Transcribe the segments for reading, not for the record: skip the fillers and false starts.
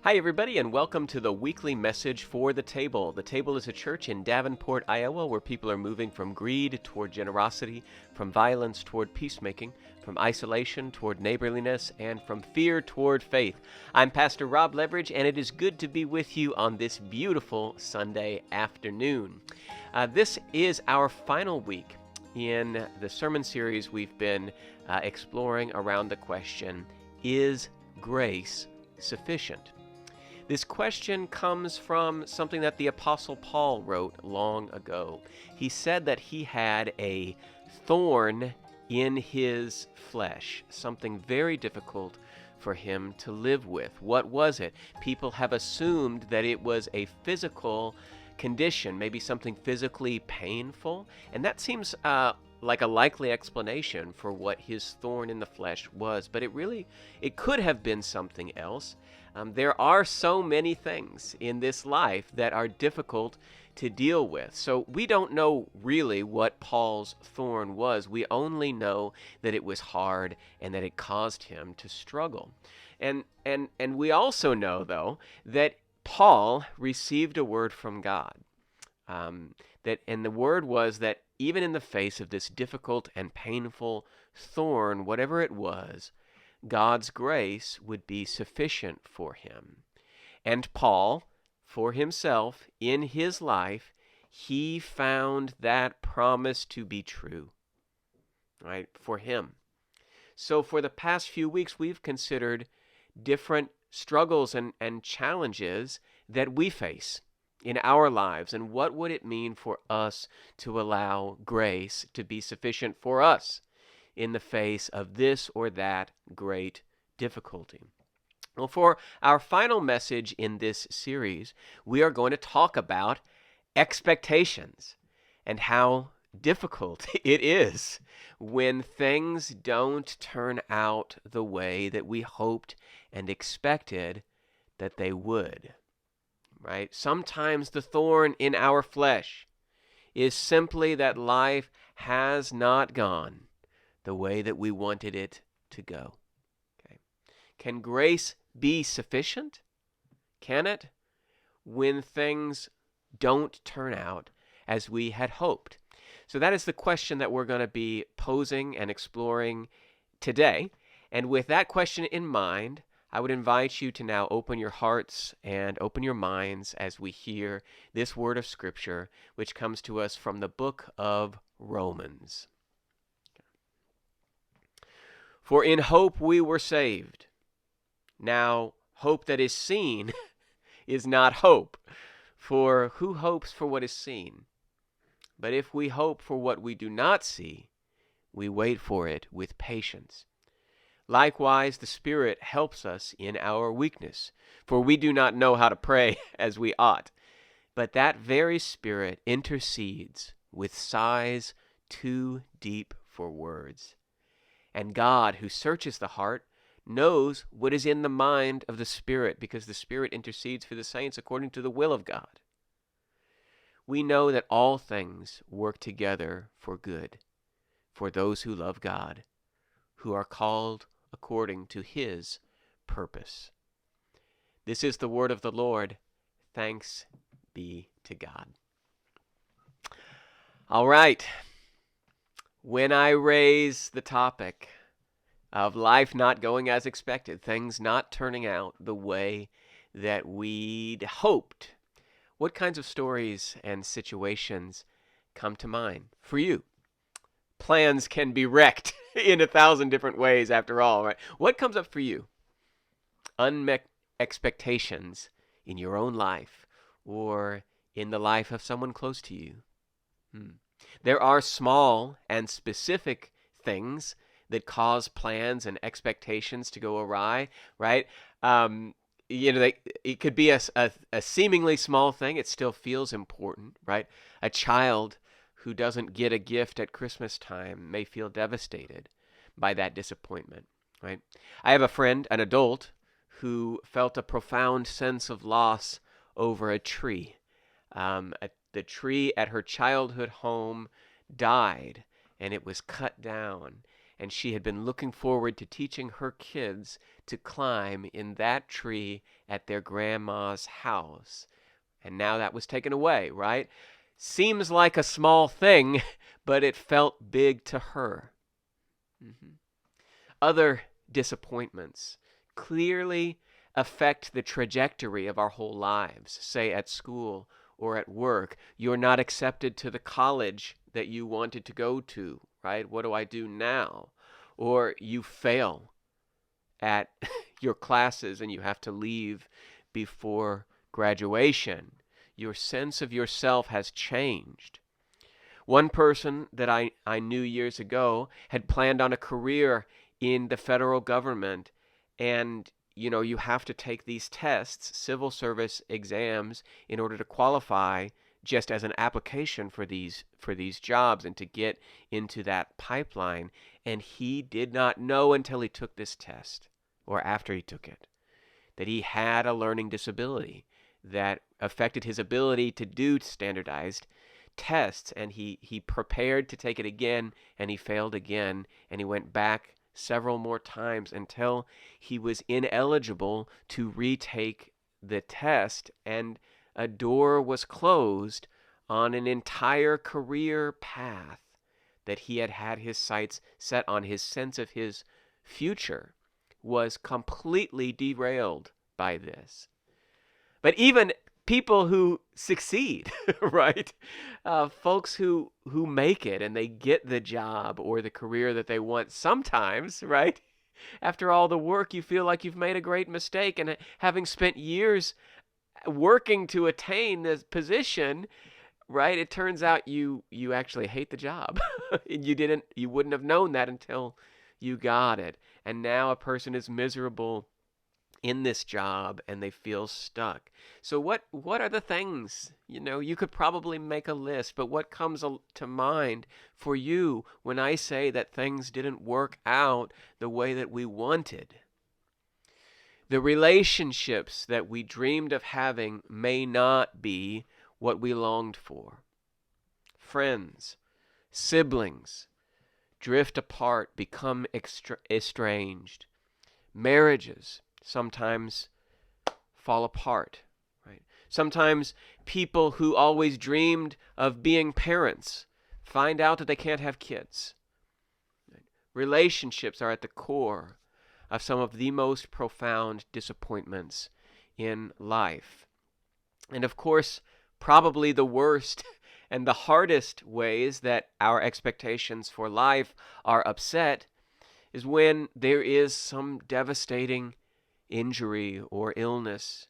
Hi, everybody, and welcome to the weekly message for The Table. The Table is a church in Davenport, Iowa, where people are moving from greed toward generosity, from violence toward peacemaking, from isolation toward neighborliness, and from fear toward faith. I'm Pastor Rob Leverage, and it is good to be with you on this beautiful Sunday afternoon. This is our final week in the sermon series we've been exploring around the question, is grace sufficient? This question comes from something that the Apostle Paul wrote long ago. He said that he had a thorn in his flesh, something very difficult for him to live with. What was it? People have assumed that it was a physical condition, maybe something physically painful, and that seems like a likely explanation for what his thorn in the flesh was, but it could have been something else. There are so many things in this life that are difficult to deal with. So we don't know really what Paul's thorn was. We only know that it was hard and that it caused him to struggle. And we also know, though, that Paul received a word from God. And the word was that even in the face of this difficult and painful thorn, whatever it was, God's grace would be sufficient for him. And Paul, for himself, in his life, he found that promise to be true, right, for him. So for the past few weeks, we've considered different struggles and challenges that we face in our lives, and what would it mean for us to allow grace to be sufficient for us in the face of this or that great difficulty. Well, for our final message in this series, we are going to talk about expectations and how difficult it is when things don't turn out the way that we hoped and expected that they would. Right? Sometimes the thorn in our flesh is simply that life has not gone the way that we wanted it to go. Okay. Can grace be sufficient? Can it? When things don't turn out as we had hoped. So that is the question that we're going to be posing and exploring today. And with that question in mind, I would invite you to now open your hearts and open your minds as we hear this word of Scripture, which comes to us from the book of Romans. For in hope we were saved. Now, hope that is seen is not hope. For who hopes for what is seen? But if we hope for what we do not see, we wait for it with patience. Likewise, the Spirit helps us in our weakness, for we do not know how to pray as we ought. But that very Spirit intercedes with sighs too deep for words. And God, who searches the heart, knows what is in the mind of the Spirit, because the Spirit intercedes for the saints according to the will of God. We know that all things work together for good, for those who love God, who are called according to His purpose. This is the word of the Lord. Thanks be to God. All right. When I raise the topic of life not going as expected, things not turning out the way that we'd hoped, what kinds of stories and situations come to mind for you? Plans can be wrecked in 1,000 different ways after all, right? What comes up for you? Unmet expectations in your own life or in the life of someone close to you. There are small and specific things that cause plans and expectations to go awry, right? It could be a seemingly small thing. It still feels important, right? A child who doesn't get a gift at Christmas time may feel devastated by that disappointment, right? I have a friend, an adult, who felt a profound sense of loss over a tree. The tree at her childhood home died, and it was cut down. and she had been looking forward to teaching her kids to climb in that tree at their grandma's house. And now that was taken away, right? Seems like a small thing, but it felt big to her. Other disappointments clearly affect the trajectory of our whole lives, say at school or at work. You're not accepted to the college that you wanted to go to, right? What do I do now? Or you fail at your classes and you have to leave before graduation. Your sense of yourself has changed. One person that I knew years ago had planned on a career in the federal government, and you have to take these tests, civil service exams, in order to qualify just as an application for these jobs and to get into that pipeline. And he did not know until he took this test, or after he took it, that he had a learning disability that affected his ability to do standardized tests. And he prepared to take it again, and he failed again, and he went back several more times until he was ineligible to retake the test, and a door was closed on an entire career path that he had had his sights set on. His sense of his future was completely derailed by this. But even people who succeed, right? Folks who make it and they get the job or the career that they want sometimes, right? After all the work, you feel like you've made a great mistake, and having spent years working to attain this position, right? It turns out you actually hate the job. You wouldn't have known that until you got it. And now a person is miserable in this job and they feel stuck. So what are the things? You could probably make a list, but what comes to mind for you when I say that things didn't work out the way that we wanted? The relationships that we dreamed of having may not be what we longed for. Friends, siblings drift apart, become estranged. Marriages sometimes fall apart, right? Sometimes people who always dreamed of being parents find out that they can't have kids. Right? Relationships are at the core of some of the most profound disappointments in life. And of course, probably the worst and the hardest ways that our expectations for life are upset is when there is some devastating injury or illness,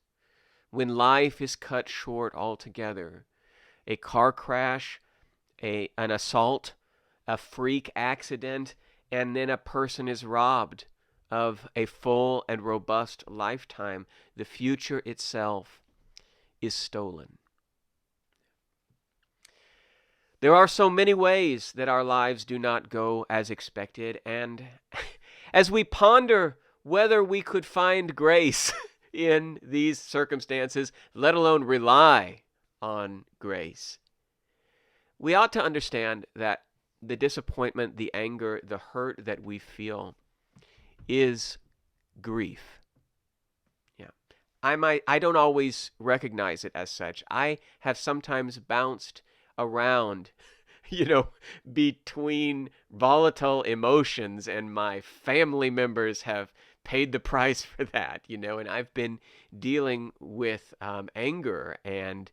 when life is cut short altogether. A car crash, an assault, a freak accident, and then a person is robbed of a full and robust lifetime. The future itself is stolen. There are so many ways that our lives do not go as expected, and as we ponder whether we could find grace in these circumstances, let alone rely on grace, we ought to understand that the disappointment, the anger, the hurt that we feel is grief. Yeah. I don't always recognize it as such. I have sometimes bounced around, between volatile emotions, and my family members have paid the price for that, and I've been dealing with anger and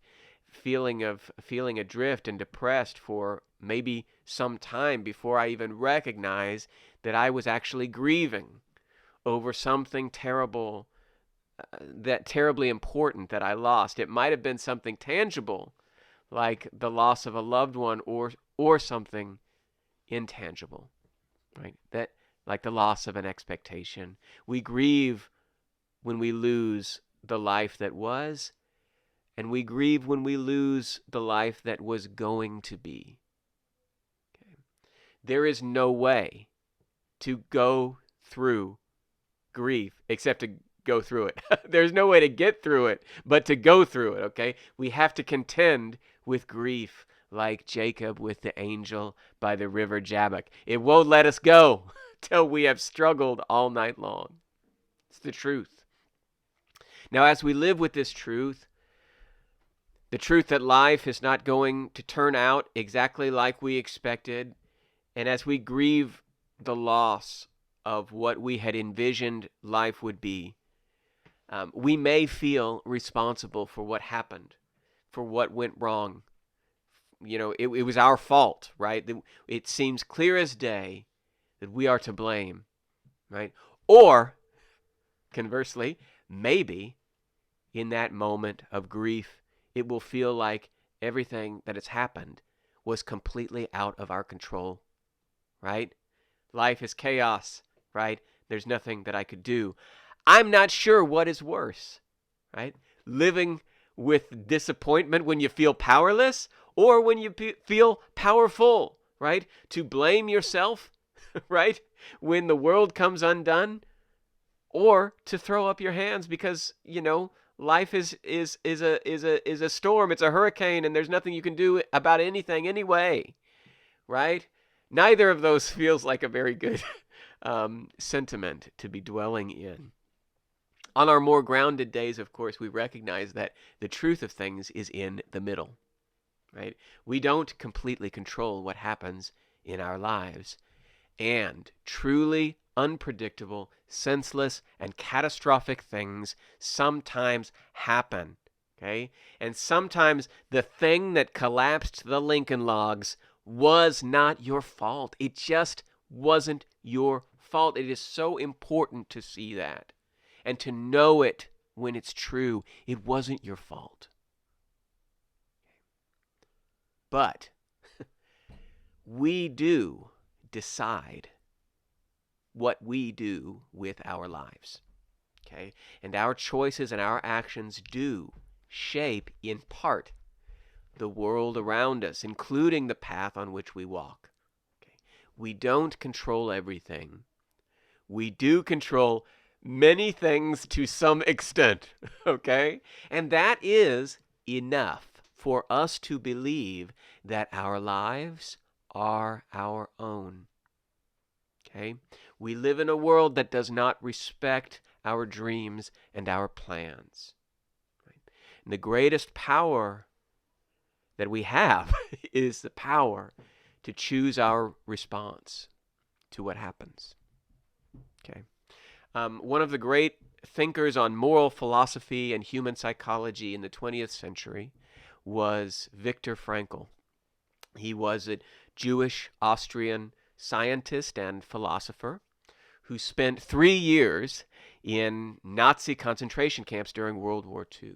feeling adrift and depressed for maybe some time before I even recognize that I was actually grieving over something terrible, that terribly important that I lost. It might have been something tangible, like the loss of a loved one, or something intangible, right? That, like the loss of an expectation. We grieve when we lose the life that was, and we grieve when we lose the life that was going to be. Okay. There is no way to go through grief except to go through it. There's no way to get through it but to go through it, okay? We have to contend with grief like Jacob with the angel by the river Jabbok. It won't let us go till we have struggled all night long. It's the truth. Now, as we live with this truth, the truth that life is not going to turn out exactly like we expected, and as we grieve the loss of what we had envisioned life would be, we may feel responsible for what happened, for what went wrong. It was our fault, right? It seems clear as day that we are to blame, right? Or, conversely, maybe in that moment of grief, it will feel like everything that has happened was completely out of our control, right? Life is chaos, right? There's nothing that I could do. I'm not sure what is worse, right? Living with disappointment when you feel powerless, or when you feel powerful, right? To blame yourself, right? When the world comes undone, or to throw up your hands because, life is a storm, it's a hurricane, and there's nothing you can do about anything anyway, right? Neither of those feels like a very good sentiment to be dwelling in. On our more grounded days, of course, we recognize that the truth of things is in the middle, right? We don't completely control what happens in our lives, and truly unpredictable, senseless, and catastrophic things sometimes happen, okay? And sometimes the thing that collapsed the Lincoln Logs was not your fault. It just wasn't your fault. It is so important to see that and to know it when it's true. It wasn't your fault. But we do decide what we do with our lives, okay? And our choices and our actions do shape, in part, the world around us, including the path on which we walk. Okay? We don't control everything. We do control many things to some extent, okay? And that is enough for us to believe that our lives are our own. Okay? We live in a world that does not respect our dreams and our plans. Right? And the greatest power that we have is the power to choose our response to what happens. Okay? One of the great thinkers on moral philosophy and human psychology in the 20th century was Viktor Frankl. He was a Jewish Austrian scientist and philosopher who spent 3 years in Nazi concentration camps during World War II.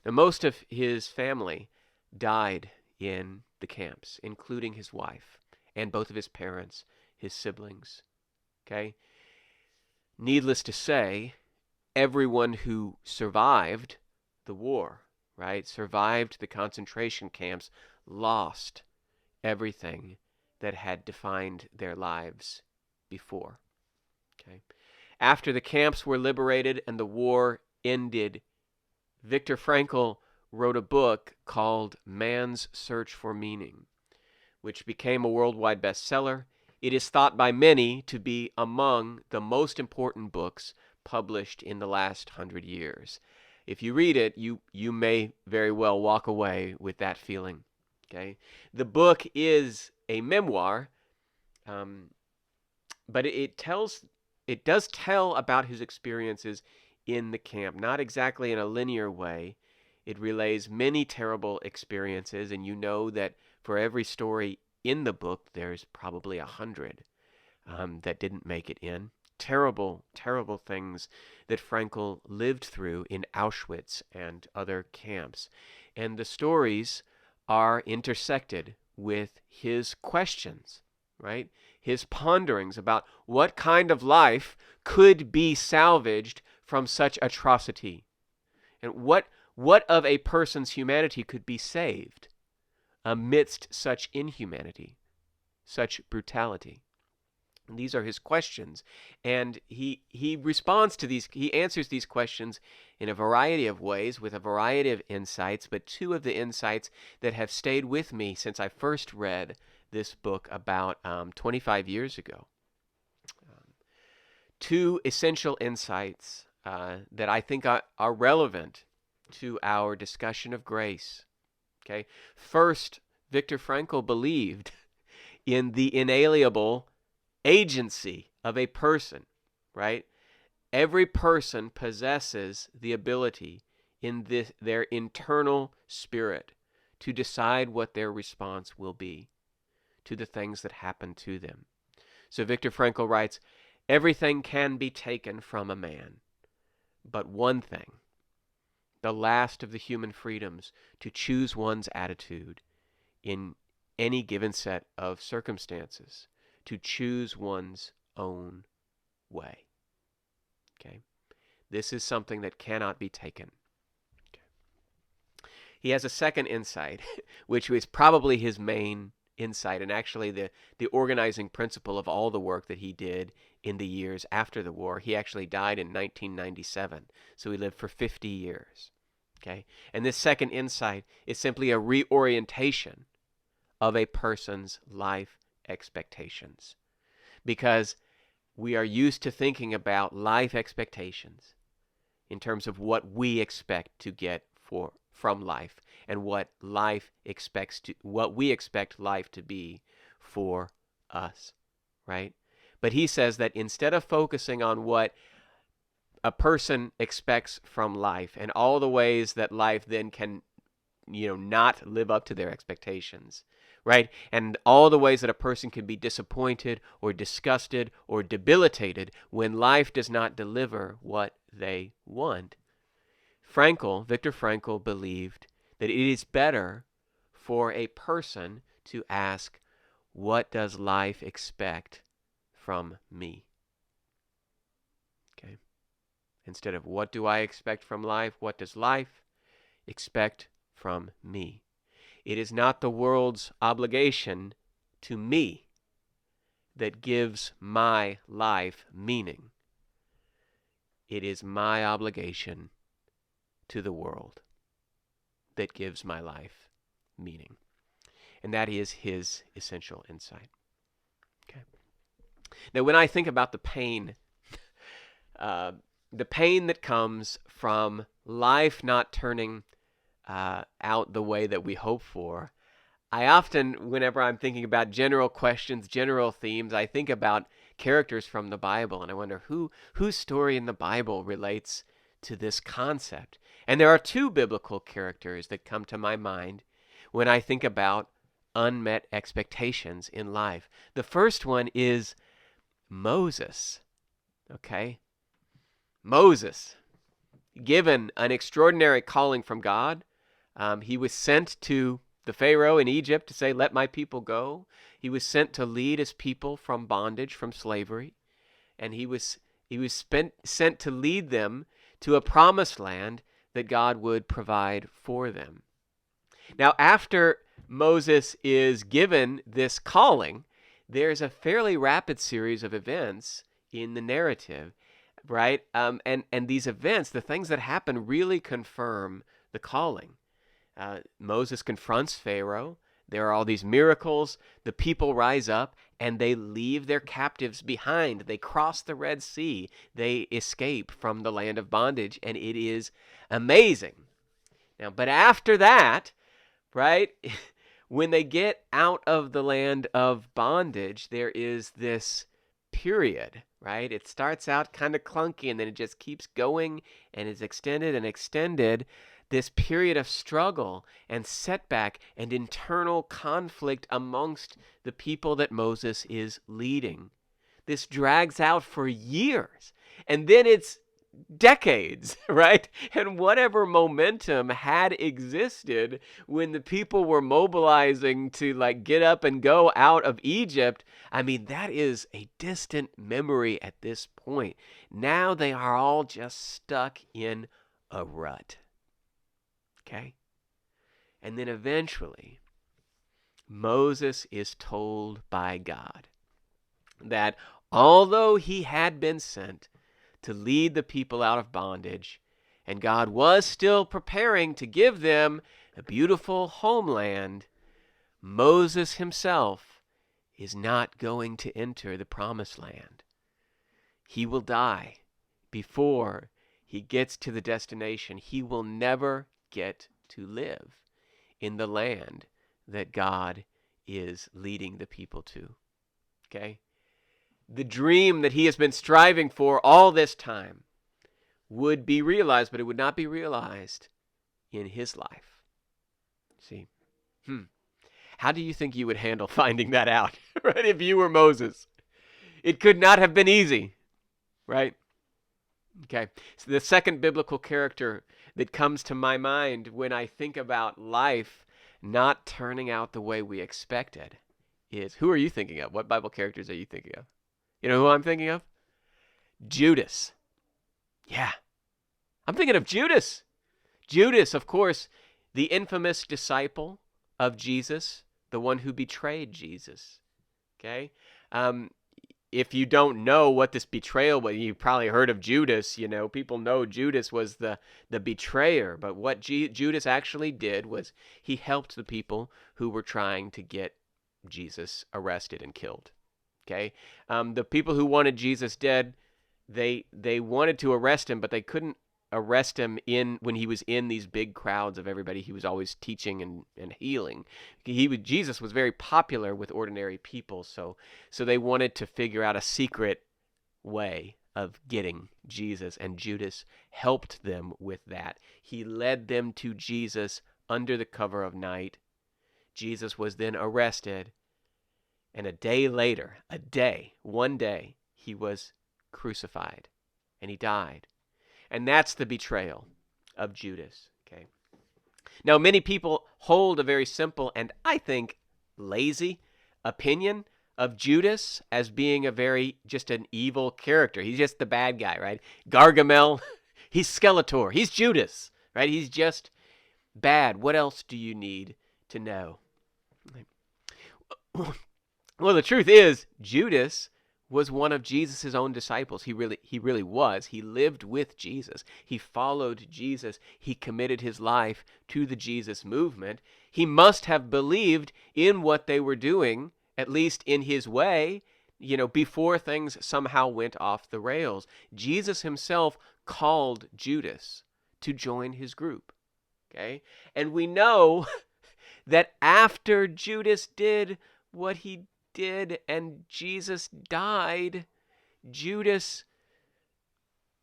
Now, most of his family died in the camps, including his wife and both of his parents, his siblings. Okay? Needless to say, everyone who survived the war, right, survived the concentration camps, lost everything that had defined their lives before. Okay? After the camps were liberated and the war ended, Viktor Frankl wrote a book called Man's Search for Meaning, which became a worldwide bestseller. It is thought by many to be among the most important books published in the last 100 years. If you read it, you may very well walk away with that feeling. Okay? The book is a memoir, but it does tell about his experiences in the camp, not exactly in a linear way. It relays many terrible experiences, and you know that for every story in the book, there's probably 100 that didn't make it in. Terrible, terrible things that Frankl lived through in Auschwitz and other camps. And the stories are intersected with his questions, right? His ponderings about what kind of life could be salvaged from such atrocity. And what of a person's humanity could be saved amidst such inhumanity, such brutality. And these are his questions, and he responds to these. He answers these questions in a variety of ways with a variety of insights. But two of the insights that have stayed with me since I first read this book about 25 years ago. Two essential insights that I think are relevant to our discussion of grace. Okay, first, Viktor Frankl believed in the inalienable agency of a person, right? Every person possesses the ability in their internal spirit to decide what their response will be to the things that happen to them. So Viktor Frankl writes, everything can be taken from a man, but one thing, the last of the human freedoms, to choose one's attitude in any given set of circumstances, to choose one's own way. Okay? This is something that cannot be taken. Okay. He has a second insight, which is probably his main insight, and actually the organizing principle of all the work that he did in the years after the war. He actually died in 1997, so he lived for 50 years. Okay? And this second insight is simply a reorientation of a person's life expectations. Because we are used to thinking about life expectations in terms of what we expect to get from life and what we expect life to be for us, right? But he says that instead of focusing on what a person expects from life and all the ways that life then can not live up to their expectations, right? And all the ways that a person can be disappointed or disgusted or debilitated when life does not deliver what they want. Viktor Frankl believed that it is better for a person to ask, what does life expect from me? Okay. Instead of what do I expect from life, what does life expect from me? It is not the world's obligation to me that gives my life meaning. It is my obligation to the world that gives my life meaning. And that is his essential insight. Okay. Now, when I think about the pain that comes from life not turning out the way that we hope for, I often, whenever I'm thinking about general questions, general themes, I think about characters from the Bible, and I wonder whose story in the Bible relates to this concept. And there are two biblical characters that come to my mind when I think about unmet expectations in life. The first one is Moses. Okay? Moses, given an extraordinary calling from God, he was sent to the Pharaoh in Egypt to say, let my people go. He was sent to lead his people from bondage, from slavery. And he was sent to lead them to a promised land that God would provide for them. Now, after Moses is given this calling, there's a fairly rapid series of events in the narrative, right? And these events, the things that happen, really confirm the calling. Moses confronts Pharaoh. There are all these miracles. The people rise up and they leave their captives behind. They cross the Red Sea. They escape from the land of bondage, and it is amazing. Now, but after that, right, when they get out of the land of bondage, there is this period, right? It starts out kind of clunky, and then it just keeps going and is extended and extended. This period of struggle and setback and internal conflict amongst the people that Moses is leading. This drags out for years, and then it's decades, right? And whatever momentum had existed when the people were mobilizing to get up and go out of Egypt, I mean, that is a distant memory at this point. Now they are all just stuck in a rut. Okay? And then eventually, Moses is told by God that Although he had been sent to lead the people out of bondage, and God was still preparing to give them a beautiful homeland, Moses himself is not going to enter the promised land. He will die before he gets to the destination. He will never get to live in the land that God is leading the people to. Okay? The dream that he has been striving for all this time would be realized, but it would not be realized in his life. See? How do you think you would handle finding that out, right? If you were Moses, it could not have been easy, right? Okay. So the second biblical character that comes to my mind when I think about life not turning out the way we expected is, who are you thinking of? What Bible characters are you thinking of? You know who I'm thinking of? Judas. Yeah. I'm thinking of Judas. Judas, of course, the infamous disciple of Jesus, the one who betrayed Jesus. Okay? If you don't know what this betrayal was, you've probably heard of Judas. You know, people know Judas was the betrayer. But what Judas actually did was he helped the people who were trying to get Jesus arrested and killed. Okay? The people who wanted Jesus dead, they wanted to arrest him, but they couldn't arrest him when he was in these big crowds of everybody he was always teaching and healing. Jesus was very popular with ordinary people, so they wanted to figure out a secret way of getting Jesus, and Judas helped them with that. He led them to Jesus under the cover of night. Jesus was then arrested, and one day, he was crucified, and he died. And that's the betrayal of Judas. Okay. Now, many people hold a very simple and, I think, lazy opinion of Judas as being just an evil character. He's just the bad guy, right? Gargamel, he's Skeletor, he's Judas, right? He's just bad. What else do you need to know? Well, the truth is, Judas was one of Jesus' own disciples. He really was. He lived with Jesus. He followed Jesus. He committed his life to the Jesus movement. He must have believed in what they were doing, at least in his way, before things somehow went off the rails. Jesus himself called Judas to join his group. Okay? And we know that after Judas did what he did and Jesus died, Judas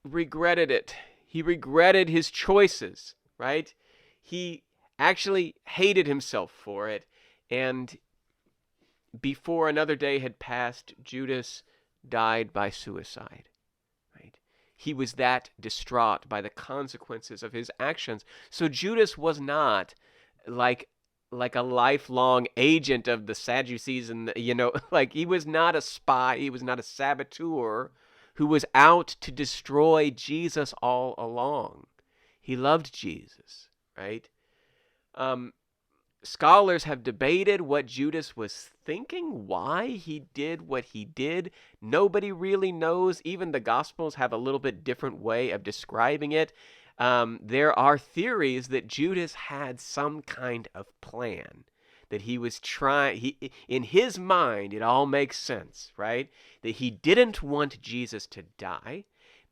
regretted it. He regretted his choices, right? He actually hated himself for it. And before another day had passed, Judas died by suicide, right? He was that distraught by the consequences of his actions. So Judas was not like a lifelong agent of the Sadducees, and he was not a spy, he was not a saboteur who was out to destroy Jesus all along. He loved Jesus, right? Scholars have debated what Judas was thinking, why he did what he did. Nobody really knows. Even the Gospels have a little bit different way of describing it. There are theories that Judas had some kind of plan, that he was in his mind, it all makes sense, right? That he didn't want Jesus to die,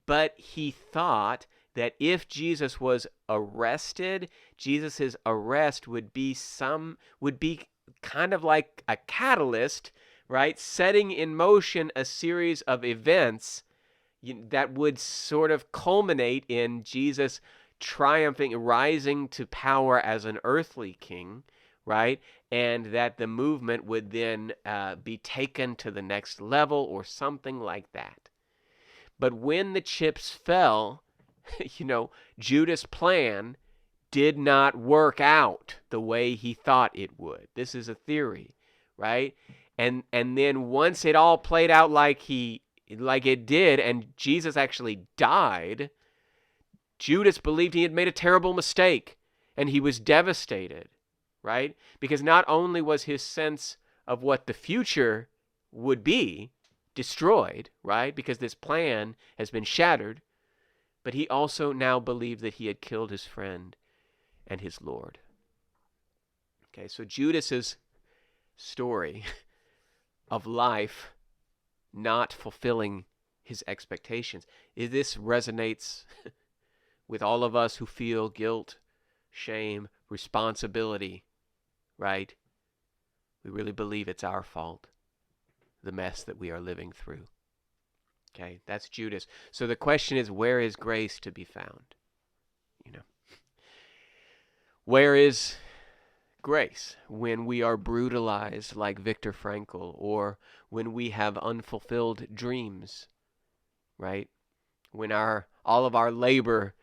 but he thought that if Jesus was arrested, Jesus' arrest would be kind of like a catalyst, right? Setting in motion a series of events that would sort of culminate in Jesus triumphing, rising to power as an earthly king, right? And that the movement would then be taken to the next level or something like that. But when the chips fell, Judas' plan did not work out the way he thought it would. This is a theory, right? And then once it all played out like it did, and Jesus actually died, Judas believed he had made a terrible mistake, and he was devastated, right? Because not only was his sense of what the future would be destroyed, right? Because this plan has been shattered. But he also now believed that he had killed his friend and his Lord. Okay, so Judas's story of life not fulfilling his expectations. This resonates with all of us who feel guilt, shame, responsibility, right? We really believe it's our fault, the mess that we are living through. Okay, that's Judas. So the question is, where is grace to be found? Where is grace when we are brutalized like Viktor Frankl, or when we have unfulfilled dreams, right? When all of our labor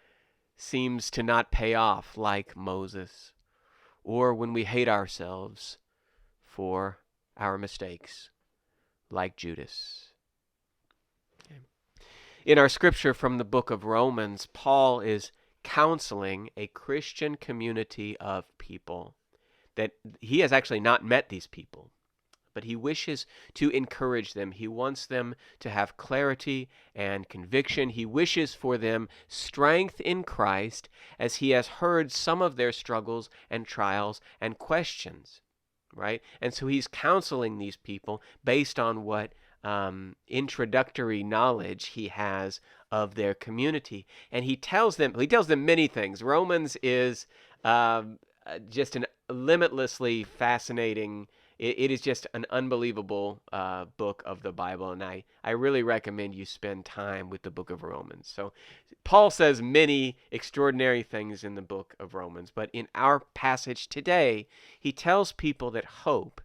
seems to not pay off like Moses, or when we hate ourselves for our mistakes like Judas. Okay. In our scripture from the book of Romans, Paul is counseling a Christian community of people that he has actually not met these people, but he wishes to encourage them. He wants them to have clarity and conviction. He wishes for them strength in Christ as he has heard some of their struggles and trials and questions, right? And so he's counseling these people based on what introductory knowledge he has of their community. And he tells them many things. Romans is just an limitlessly fascinating, it is just an unbelievable book of the Bible, and I really recommend you spend time with the book of Romans. So Paul says many extraordinary things in the book of Romans, but in our passage today, he tells people that hope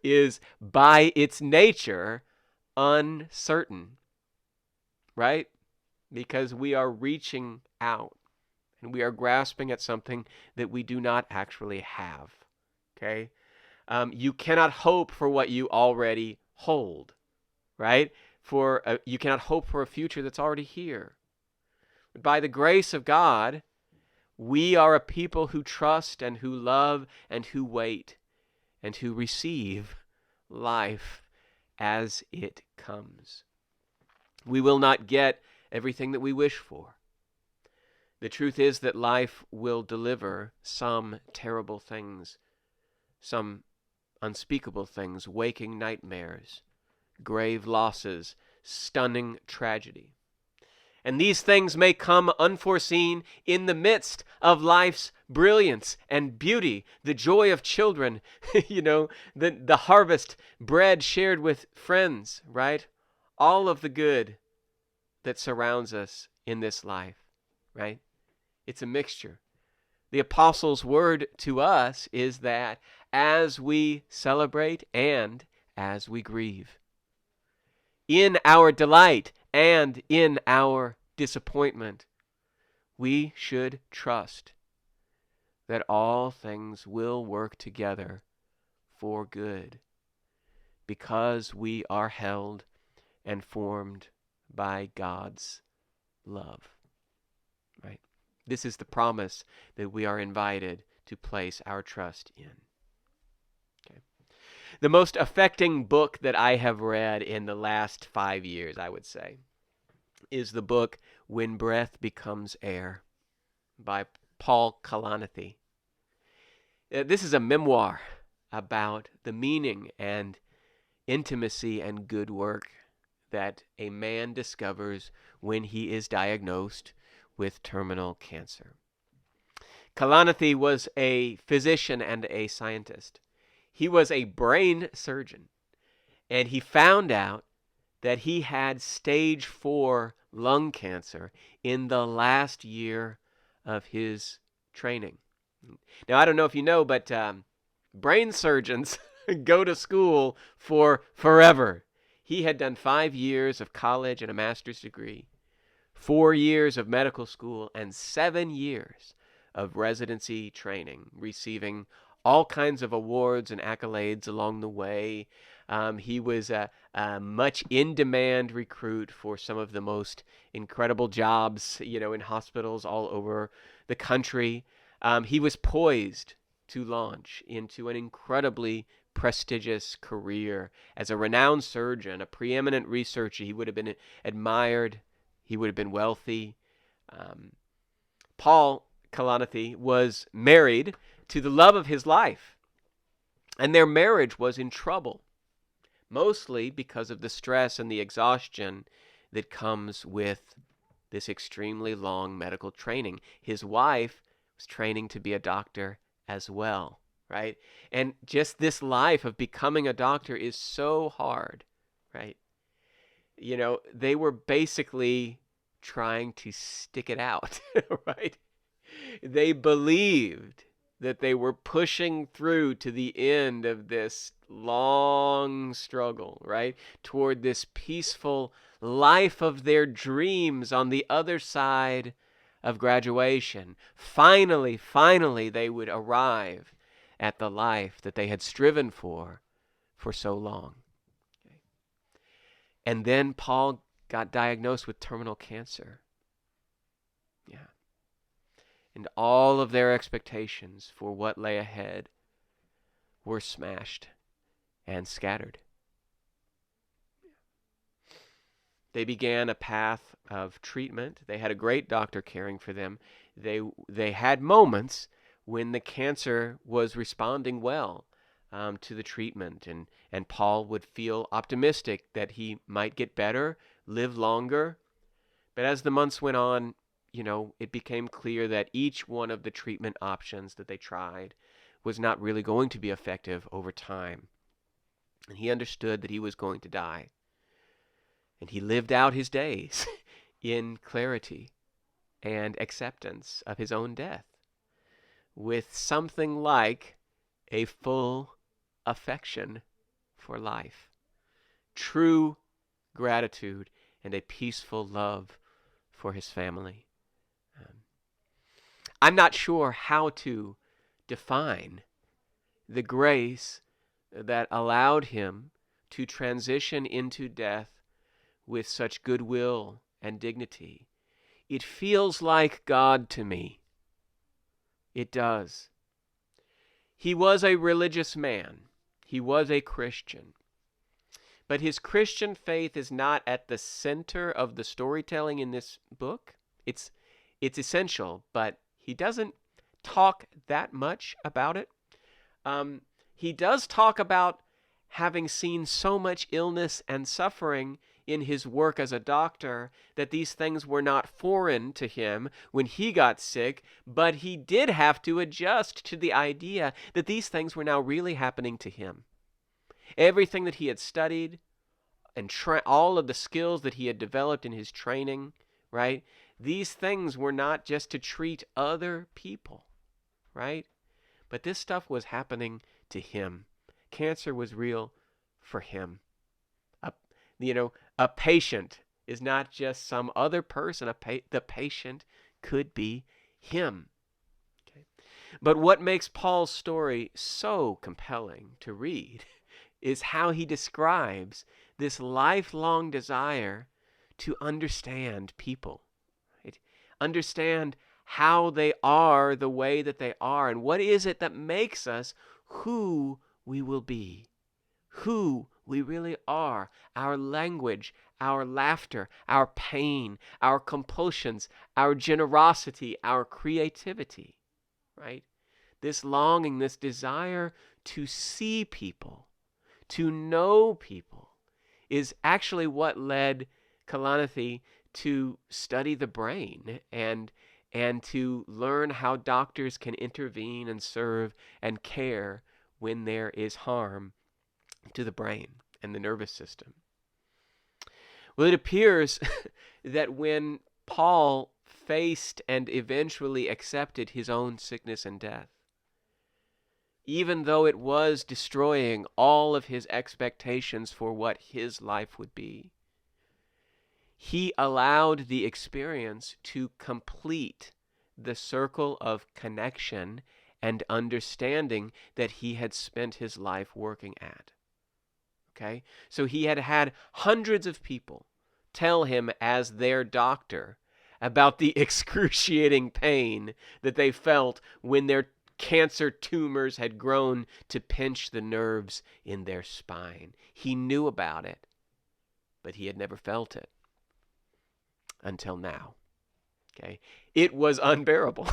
is by its nature uncertain, right? Because we are reaching out and we are grasping at something that we do not actually have, okay? You cannot hope for what you already hold, right? You cannot hope for a future that's already here. By the grace of God, we are a people who trust and who love and who wait and who receive life as it comes. We will not get everything that we wish for. The truth is that life will deliver some terrible things, some unspeakable things, waking nightmares, grave losses, stunning tragedy. And these things may come unforeseen in the midst of life's brilliance and beauty, the joy of children, the harvest, bread shared with friends, right? All of the good that surrounds us in this life, right? It's a mixture. The apostles' word to us is that as we celebrate and as we grieve, in our delight and in our disappointment, we should trust that all things will work together for good because we are held and formed by God's love. Right? This is the promise that we are invited to place our trust in. Okay. The most affecting book that I have read in the last 5 years, I would say, is the book When Breath Becomes Air by Paul Kalanithi. This is a memoir about the meaning and intimacy and good work that a man discovers when he is diagnosed with terminal cancer. Kalanithi was a physician and a scientist. He was a brain surgeon, and he found out that he had stage 4 lung cancer in the last year of his training. Now, I don't know if you know, but brain surgeons go to school for forever. He had done 5 years of college and a master's degree, 4 years of medical school, and 7 years of residency training, receiving all kinds of awards and accolades along the way. He was a much in-demand recruit for some of the most incredible jobs, in hospitals all over the country. He was poised to launch into an incredibly prestigious career as a renowned surgeon, a preeminent researcher. He would have been admired. He would have been wealthy. Paul Kalanithi was married to the love of his life, and their marriage was in trouble, mostly because of the stress and the exhaustion that comes with this extremely long medical training. His wife was training to be a doctor as well, right? And just this life of becoming a doctor is so hard, right? You know, they were basically trying to stick it out, right? They believed that they were pushing through to the end of this long struggle, right? Toward this peaceful life of their dreams on the other side of graduation. Finally, they would arrive at the life that they had striven for so long. Okay. And then Paul got diagnosed with terminal cancer. Yeah. And all of their expectations for what lay ahead were smashed and scattered. They began a path of treatment. They had a great doctor caring for them. They had moments when the cancer was responding well to the treatment, and Paul would feel optimistic that he might get better, live longer. But as the months went on, it became clear that each one of the treatment options that they tried was not really going to be effective over time. And he understood that he was going to die. And he lived out his days in clarity and acceptance of his own death, with something like a full affection for life, true gratitude, and a peaceful love for his family. I'm not sure how to define the grace that allowed him to transition into death with such goodwill and dignity. It feels like God to me. It does. He was a religious man. He was a Christian. But his Christian faith is not at the center of the storytelling in this book. It's essential, but he doesn't talk that much about it. He does talk about having seen so much illness and suffering in his work as a doctor that these things were not foreign to him when he got sick, but he did have to adjust to the idea that these things were now really happening to him. Everything that he had studied and all of the skills that he had developed in his training, right? These things were not just to treat other people, right? But this stuff was happening to him. Cancer was real for him. A patient is not just some other person. The patient could be him. Okay? But what makes Paul's story so compelling to read is how he describes this lifelong desire to understand people, right? Understand how they are the way that they are, and what is it that makes us who we will be, who we really are, our language, our laughter, our pain, our compulsions, our generosity, our creativity, right? This longing, this desire to see people, to know people, is actually what led Kalanithi to study the brain and to learn how doctors can intervene and serve and care when there is harm to the brain and the nervous system. Well, it appears that when Paul faced and eventually accepted his own sickness and death, even though it was destroying all of his expectations for what his life would be, he allowed the experience to complete the circle of connection and understanding that he had spent his life working at. Okay? So he had had hundreds of people tell him as their doctor about the excruciating pain that they felt when their cancer tumors had grown to pinch the nerves in their spine. He knew about it, but he had never felt it until now. Okay? It was unbearable.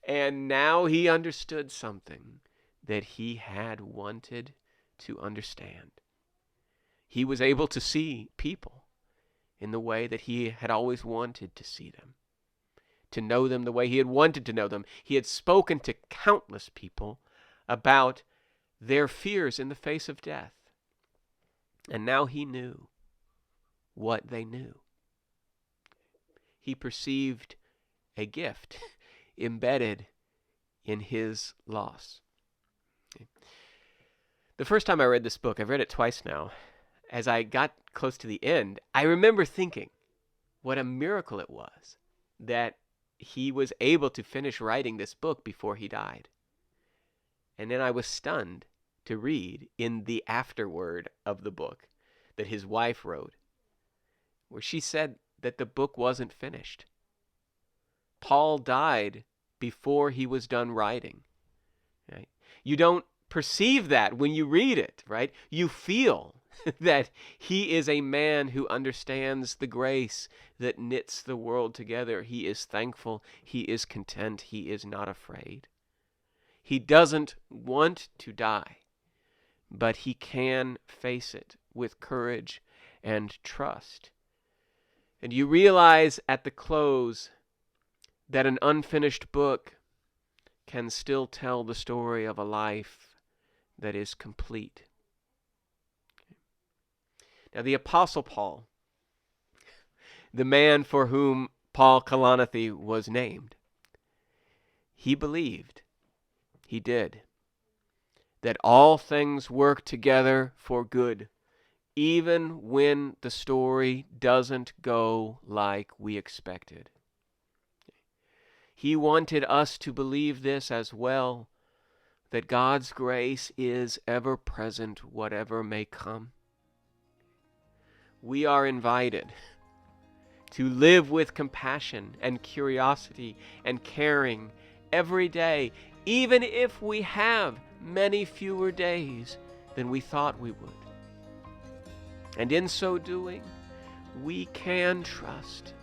And now he understood something that he had wanted to understand. He was able to see people in the way that he had always wanted to see them, to know them the way he had wanted to know them. He had spoken to countless people about their fears in the face of death. And now he knew what they knew. He perceived a gift embedded in his loss. The first time I read this book, I've read it twice now, as I got close to the end, I remember thinking what a miracle it was that he was able to finish writing this book before he died. And then I was stunned to read in the afterword of the book that his wife wrote, where she said that the book wasn't finished. Paul died before he was done writing. Right? You don't perceive that when you read it, right? You feel that he is a man who understands the grace that knits the world together. He is thankful. He is content. He is not afraid. He doesn't want to die, but he can face it with courage and trust. And you realize at the close that an unfinished book can still tell the story of a life that is complete. Now, the Apostle Paul, the man for whom Paul Kalanithi was named, he believed, he did, that all things work together for good, even when the story doesn't go like we expected. He wanted us to believe this as well, that God's grace is ever present, whatever may come. We are invited to live with compassion and curiosity and caring every day, even if we have many fewer days than we thought we would. And in so doing, we can trust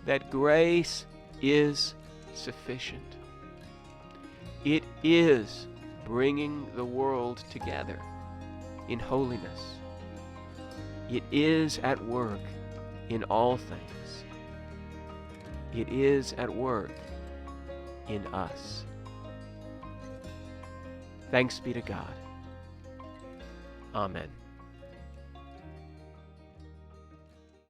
that grace is sufficient. It is bringing the world together in holiness. It is at work in all things. It is at work in us. Thanks be to God. Amen.